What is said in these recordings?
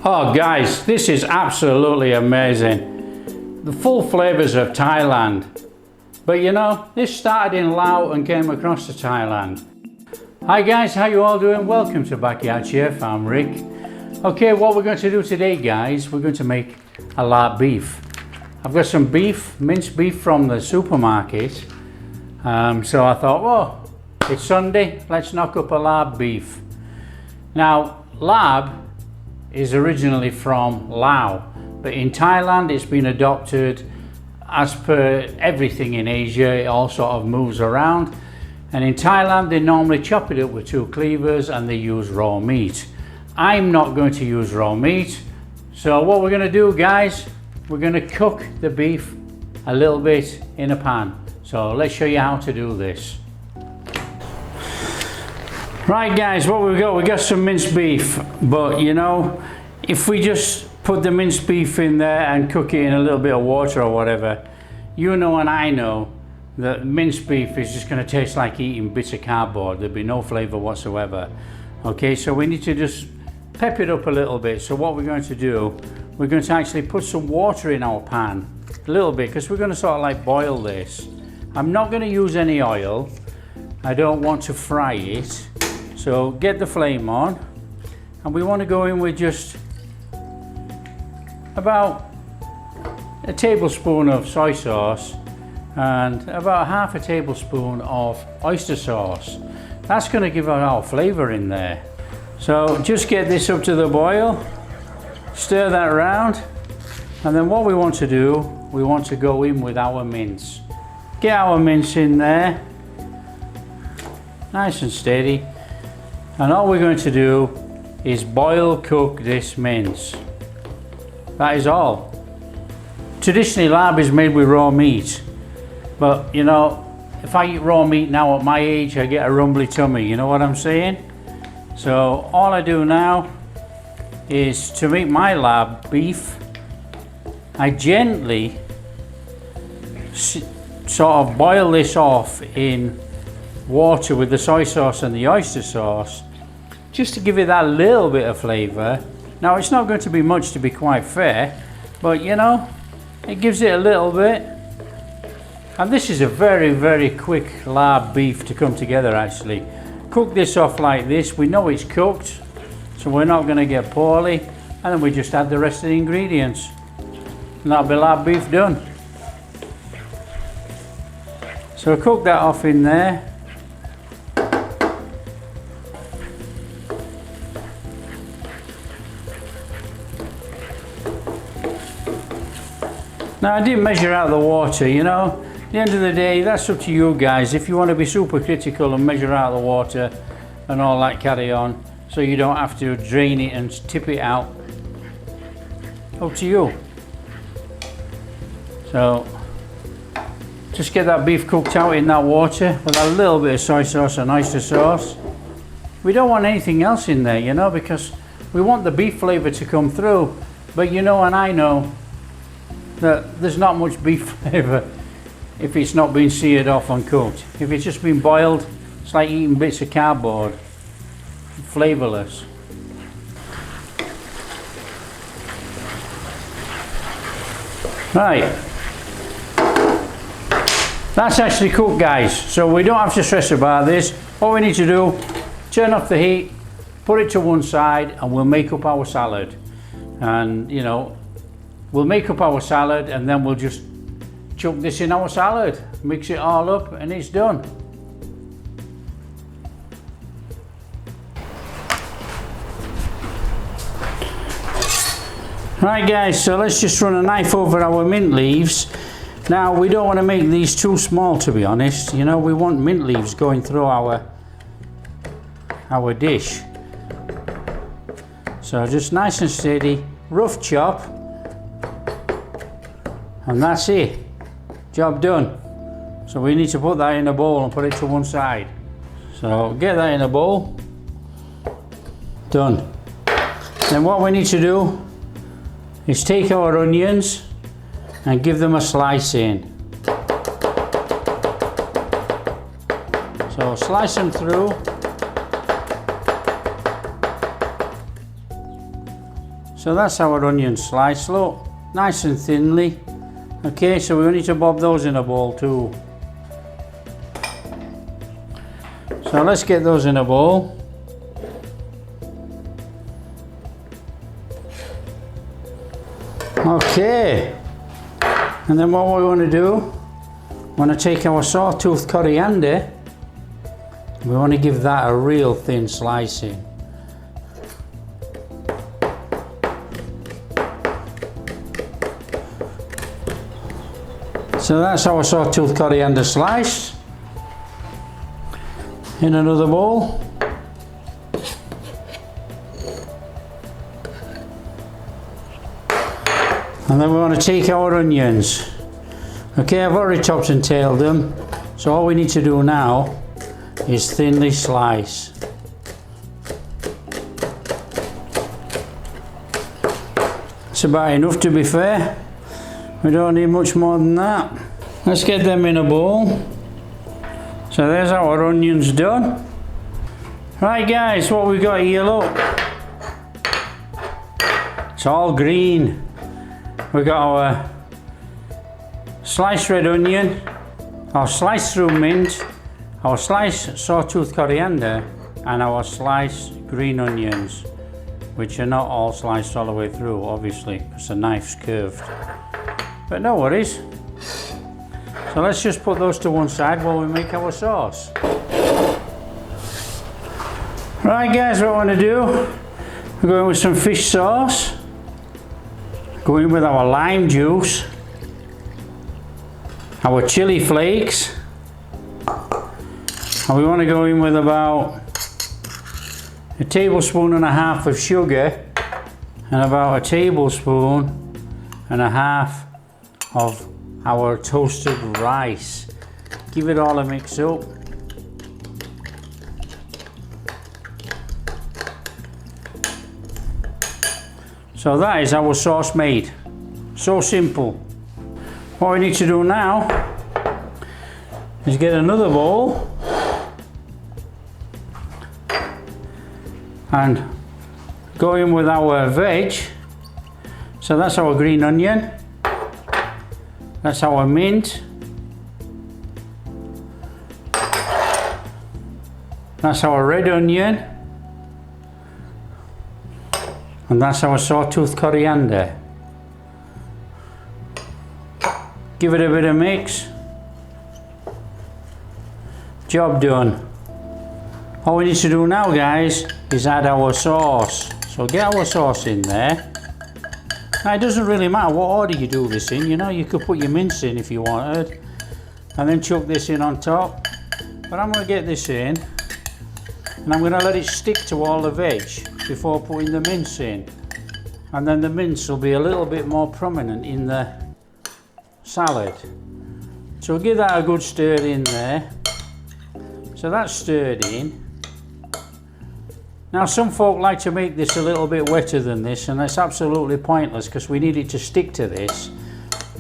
Oh guys, this is absolutely amazing. The full flavours of Thailand. But you know, this started in Laos and came across to Thailand. Hi guys, how you all doing? Welcome to Backyard Chef, I'm Rick. Okay, what we're going to do today guys, we're going to make a Larb beef. I've got some beef, minced beef from the supermarket. So I thought, well, it's Sunday, let's knock up a Larb beef. Now, Larb is originally from Laos, but in Thailand it's been adopted. As per everything in Asia, it all sort of moves around. And in Thailand, they normally chop it up with 2 cleavers and they use raw meat. I'm not going to use raw meat. So what we're going to do, guys, we're going to cook the beef a little bit in a pan. So let's show you how to do this. Right guys, what we got some minced beef, but you know, if we just put the minced beef in there and cook it in a little bit of water or whatever, you know and I know that minced beef is just going to taste like eating bits of cardboard. There'll be no flavour whatsoever. Okay, so we need to just pep it up a little bit. So what we're going to do, we're going to actually put some water in our pan, a little bit, because we're going to sort of like boil this. I'm not going to use any oil. I don't want to fry it. So get the flame on, and we want to go in with just about a tablespoon of soy sauce and about half a tablespoon of oyster sauce. That's going to give our flavour in there. So just get this up to the boil, stir that around, and then what we want to do, we want to go in with our mince. Get our mince in there, nice and steady. And all we're going to do is boil cook this mince. That is all. Traditionally, larb is made with raw meat. But, you know, if I eat raw meat now at my age, I get a rumbly tummy. You know what I'm saying? So, all I do now is to make my larb beef, I gently sort of boil this off in water with the soy sauce and the oyster sauce, just to give it that little bit of flavour. Now it's not going to be much, to be quite fair, but you know, it gives it a little bit. And this is a very, very quick larb beef to come together actually. Cook this off like this, we know it's cooked, so we're not going to get poorly, and then we just add the rest of the ingredients. And that'll be larb beef done. So cook that off in there. Now I didn't measure out the water, you know, at the end of the day that's up to you guys. If you want to be super critical and measure out the water and all that carry on, so you don't have to drain it and tip it out, up to you. So just get that beef cooked out in that water with a little bit of soy sauce and oyster sauce. We don't want anything else in there, you know, because we want the beef flavour to come through. But you know and I know that there's not much beef flavour if it's not been seared off and cooked. If it's just been boiled, it's like eating bits of cardboard, flavourless. Right, that's actually cooked guys, so we don't have to stress about this. What we need to do, turn off the heat, put it to one side, and we'll make up our salad. And you know, we'll make up our salad and then we'll just chuck this in our salad, mix it all up, and it's done. Right guys, so let's just run a knife over our mint leaves. Now we don't want to make these too small, to be honest. You know, we want mint leaves going through our dish. So just nice and steady, rough chop. And that's it, job done. So we need to put that in a bowl and put it to one side. So get that in a bowl, done. Then what we need to do is take our onions and give them a slice in. So slice them through. So that's our onion slice, look, nice and thinly. Okay, so we need to bob those in a bowl too. So let's get those in a bowl. Okay, and then what we want to do, we want to take our sawtooth coriander, we want to give that a real thin slicing. So that's our sawtooth coriander slice in another bowl. And then we want to take our onions. Okay, I've already chopped and tailed them, so all we need to do now is thinly slice. It's about enough, to be fair. We don't need much more than that. Let's get them in a bowl. So there's our onions done. Right guys, what we got here, look. It's all green. We got our sliced red onion, our sliced through mint, our sliced sawtooth coriander, and our sliced green onions, which are not all sliced all the way through, obviously, because the knife's curved. But no worries. So let's just put those to one side while we make our sauce. Right guys, what I want to do, we're going with some fish sauce. Going with our lime juice, our chili flakes, and we want to go in with about 1.5 tablespoons of sugar and about 1.5 tablespoons of our toasted rice. Give it all a mix up. So that is our sauce made. So simple. What we need to do now is get another bowl and go in with our veg. So that's our green onion, that's our mint, that's our red onion, and that's our sawtooth coriander. Give it a bit of mix. Job done. All we need to do now, guys, is add our sauce. So get our sauce in there. Now it doesn't really matter what order you do this in, you know, you could put your mince in if you wanted, and then chuck this in on top. But I'm going to get this in, and I'm going to let it stick to all the veg before putting the mince in, and then the mince will be a little bit more prominent in the salad. So give that a good stir in there. So that's stirred in. Now some folk like to make this a little bit wetter than this, and that's absolutely pointless because we need it to stick to this.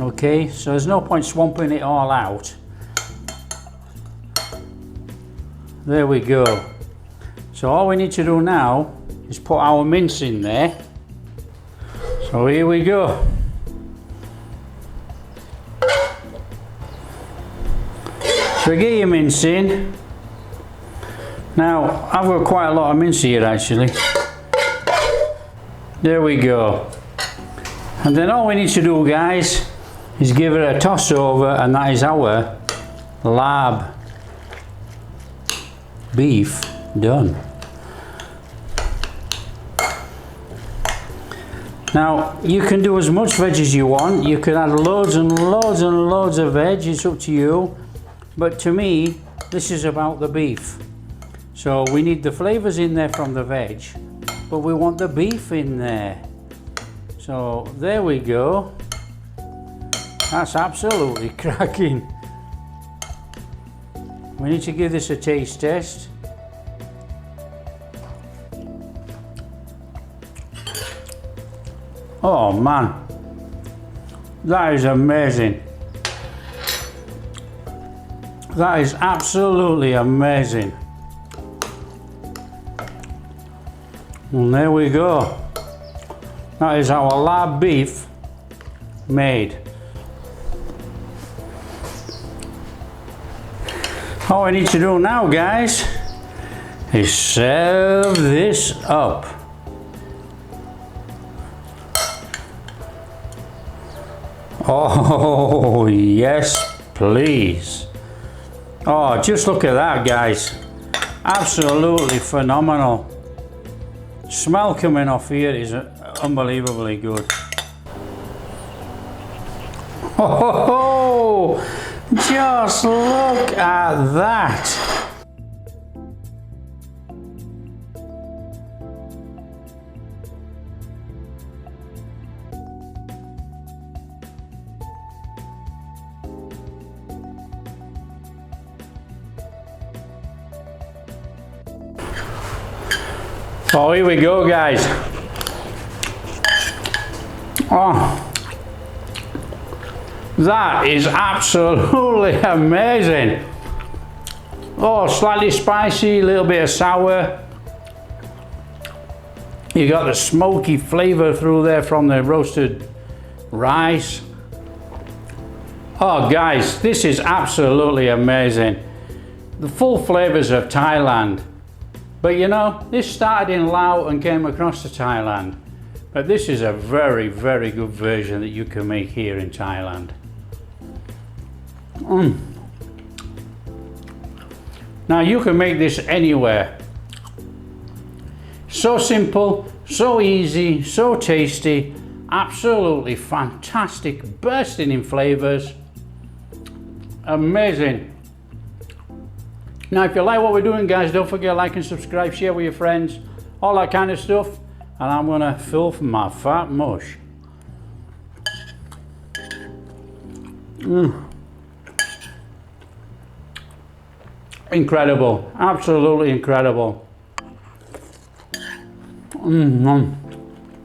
Okay, so there's no point swamping it all out. There we go. So all we need to do now is put our mince in there. So here we go. So get your mince in. Now I've got quite a lot of mince here actually. There we go. And then all we need to do, guys, is give it a toss over, and that is our Larb beef done. Now you can do as much veg as you want. You can add loads and loads and loads of veg, it's up to you. But to me, this is about the beef. So we need the flavours in there from the veg, but we want the beef in there. So there we go. That's absolutely cracking. We need to give this a taste test. Oh man, that is amazing. That is absolutely amazing. And there we go. That is our Larb beef made. All we need to do now, guys, is serve this up. Oh, yes, please. Oh, just look at that, guys. Absolutely phenomenal. Smell coming off here is unbelievably good. Oh, just look at that. So here we go, guys. Oh, that is absolutely amazing. Oh, slightly spicy, a little bit of sour. You got the smoky flavour through there from the roasted rice. Oh guys, this is absolutely amazing. The full flavours of Thailand. But you know, this started in Laos and came across to Thailand. But this is a very, very good version that you can make here in Thailand. Now you can make this anywhere. So simple, so easy, so tasty, absolutely fantastic, bursting in flavours. Amazing. Now if you like what we're doing, guys, don't forget to like and subscribe, share with your friends, all that kind of stuff. And I'm gonna fill my fat mush. Incredible, absolutely incredible.